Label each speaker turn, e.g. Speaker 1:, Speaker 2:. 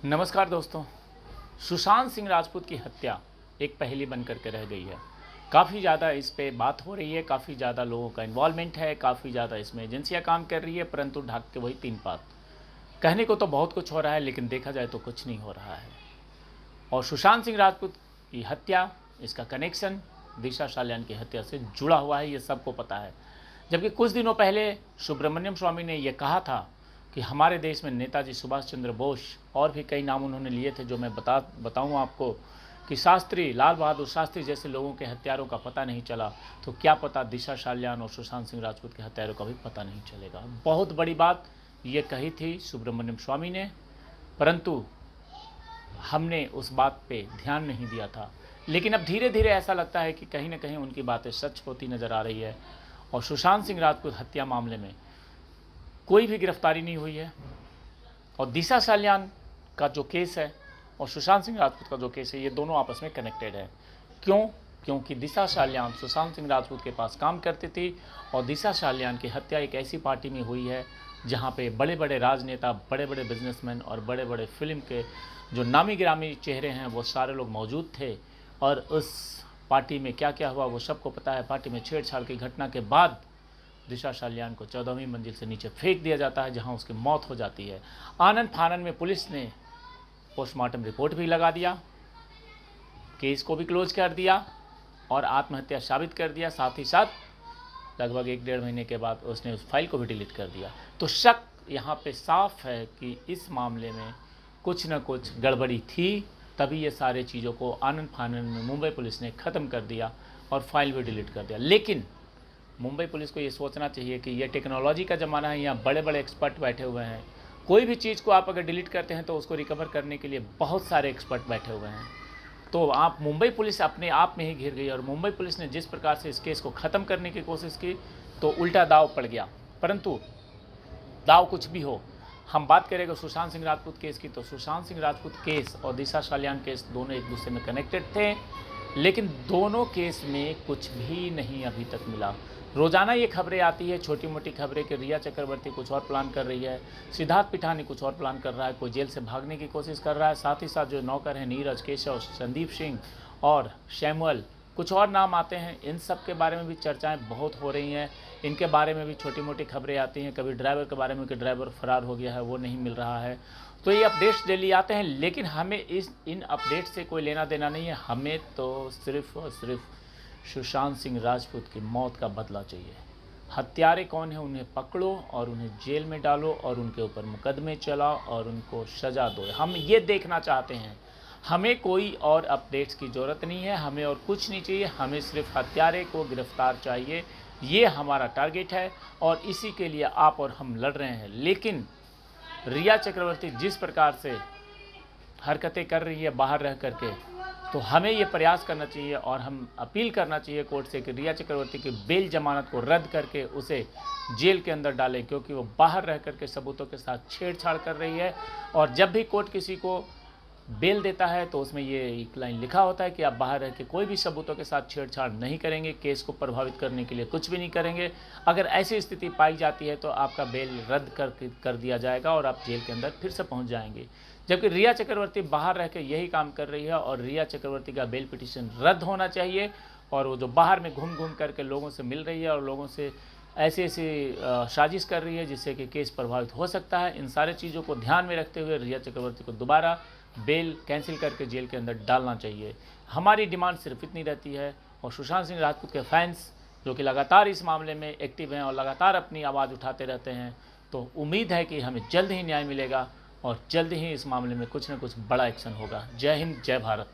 Speaker 1: नमस्कार दोस्तों। सुशांत सिंह राजपूत की हत्या एक पहेली बन कर के रह गई है। काफ़ी ज़्यादा इस पे बात हो रही है, काफ़ी ज़्यादा लोगों का इन्वॉल्वमेंट है, काफ़ी ज़्यादा इसमें एजेंसियाँ काम कर रही है, परंतु ढाक के वही तीन पात। कहने को तो बहुत कुछ हो रहा है, लेकिन देखा जाए तो कुछ नहीं हो रहा है। और सुशांत सिंह राजपूत की हत्या, इसका कनेक्शन दिशा सालियान की हत्या से जुड़ा हुआ है, ये सबको पता है। जबकि कुछ दिनों पहले सुब्रमण्यम स्वामी ने यह कहा था कि हमारे देश में नेताजी सुभाष चंद्र बोस और भी कई नाम उन्होंने लिए थे, जो मैं बताऊं आपको कि शास्त्री लाल बहादुर शास्त्री जैसे लोगों के हत्यारों का पता नहीं चला, तो क्या पता दिशा सालियान और सुशांत सिंह राजपूत के हत्यारों का भी पता नहीं चलेगा। बहुत बड़ी बात ये कही थी सुब्रमण्यम स्वामी ने, परंतु हमने उस बात पे ध्यान नहीं दिया था। लेकिन अब धीरे धीरे ऐसा लगता है कि कहीं ना कहीं उनकी बातें सच होती नज़र आ रही है। और सुशांत सिंह राजपूत हत्या मामले में कोई भी गिरफ्तारी नहीं हुई है। और दिशा सालियान का जो केस है और सुशांत सिंह राजपूत का जो केस है, ये दोनों आपस में कनेक्टेड है। क्यों? क्योंकि दिशा सालियान सुशांत सिंह राजपूत के पास काम करती थी और दिशा सालियान की हत्या एक ऐसी पार्टी में हुई है जहाँ पे बड़े बड़े राजनेता, बड़े बड़े बिजनेसमैन और बड़े बड़े फिल्म के जो नामी गिरामी चेहरे हैं वो सारे लोग मौजूद थे। और उस पार्टी में क्या क्या हुआ वो सबको पता है। पार्टी में छेड़छाड़ की घटना के बाद दिशा सालियान को 14वीं मंजिल से नीचे फेंक दिया जाता है, जहां उसकी मौत हो जाती है। आनन फानन में पुलिस ने पोस्टमार्टम रिपोर्ट भी लगा दिया, केस को भी क्लोज कर दिया और आत्महत्या साबित कर दिया। साथ ही साथ लगभग 1-1.5 महीने के बाद उसने उस फाइल को भी डिलीट कर दिया। तो शक यहाँ पे साफ है कि इस मामले में कुछ न कुछ गड़बड़ी थी, तभी ये सारे चीज़ों को आनन फानन में मुंबई पुलिस ने ख़त्म कर दिया और फाइल भी डिलीट कर दिया। लेकिन मुंबई पुलिस को ये सोचना चाहिए कि ये टेक्नोलॉजी का ज़माना है, यहाँ बड़े बड़े एक्सपर्ट बैठे हुए हैं। कोई भी चीज़ को आप अगर डिलीट करते हैं तो उसको रिकवर करने के लिए बहुत सारे एक्सपर्ट बैठे हुए हैं। तो आप मुंबई पुलिस अपने आप में ही घिर गई और मुंबई पुलिस ने जिस प्रकार से इस केस को ख़त्म करने की कोशिश की तो उल्टा दाव पड़ गया। परंतु दाव कुछ भी हो, हम बात करेंगे सुशांत सिंह राजपूत केस की, तो सुशांत सिंह राजपूत केस और दिशा सालियान केस दोनों एक दूसरे में कनेक्टेड थे, लेकिन दोनों केस में कुछ भी नहीं अभी तक मिला। रोज़ाना ये खबरें आती है, छोटी मोटी खबरें कि रिया चक्रवर्ती कुछ और प्लान कर रही है, सिद्धार्थ पिठानी कुछ और प्लान कर रहा है, कोई जेल से भागने की कोशिश कर रहा है। साथ ही साथ जो नौकर हैं नीरज, केशव, संदीप सिंह और शैमुअल, कुछ और नाम आते हैं। इन सब के बारे में भी चर्चाएं बहुत हो रही हैं। इनके बारे में भी छोटी मोटी खबरें आती हैं। कभी ड्राइवर के बारे में कि ड्राइवर फरार हो गया है, वो नहीं मिल रहा है। तो ये अपडेट्स डेली आते हैं, लेकिन हमें इन अपडेट्स से कोई लेना देना नहीं है। हमें तो सिर्फ़ और सिर्फ सुशांत सिंह राजपूत की मौत का बदला चाहिए। हत्यारे कौन है उन्हें पकड़ो और उन्हें जेल में डालो और उनके ऊपर मुकदमे चलाओ और उनको सज़ा दो। हम ये देखना चाहते हैं। हमें कोई और अपडेट्स की ज़रूरत नहीं है, हमें और कुछ नहीं चाहिए। हमें सिर्फ हत्यारे को गिरफ्तार चाहिए, ये हमारा टारगेट है और इसी के लिए आप और हम लड़ रहे हैं। लेकिन रिया चक्रवर्ती जिस प्रकार से हरकतें कर रही है बाहर रह करके, तो हमें ये प्रयास करना चाहिए और हम अपील करना चाहिए कोर्ट से कि रिया चक्रवर्ती की बेल जमानत को रद्द करके उसे जेल के अंदर डालें, क्योंकि वो बाहर रह करके सबूतों के साथ छेड़छाड़ कर रही है। और जब भी कोर्ट किसी को बेल देता है तो उसमें ये एक लाइन लिखा होता है कि आप बाहर रह के कोई भी सबूतों के साथ छेड़छाड़ नहीं करेंगे, केस को प्रभावित करने के लिए कुछ भी नहीं करेंगे। अगर ऐसी स्थिति पाई जाती है तो आपका बेल रद्द कर दिया जाएगा और आप जेल के अंदर फिर से पहुंच जाएंगे। जबकि रिया चक्रवर्ती बाहर रह के यही काम कर रही है और रिया चक्रवर्ती का बेल पिटीशन रद्द होना चाहिए। और वो जो बाहर में घूम घूम करके लोगों से मिल रही है और लोगों से ऐसी साजिश कर रही है जिससे कि केस प्रभावित हो सकता है, इन सारे चीज़ों को ध्यान में रखते हुए रिया चक्रवर्ती को दोबारा बेल कैंसिल करके जेल के अंदर डालना चाहिए। हमारी डिमांड सिर्फ इतनी रहती है। और सुशांत सिंह राजपूत के फैंस जो कि लगातार इस मामले में एक्टिव हैं और लगातार अपनी आवाज़ उठाते रहते हैं, तो उम्मीद है कि हमें जल्द ही न्याय मिलेगा और जल्द ही इस मामले में कुछ न कुछ बड़ा एक्शन होगा। जय हिंद, जय भारत।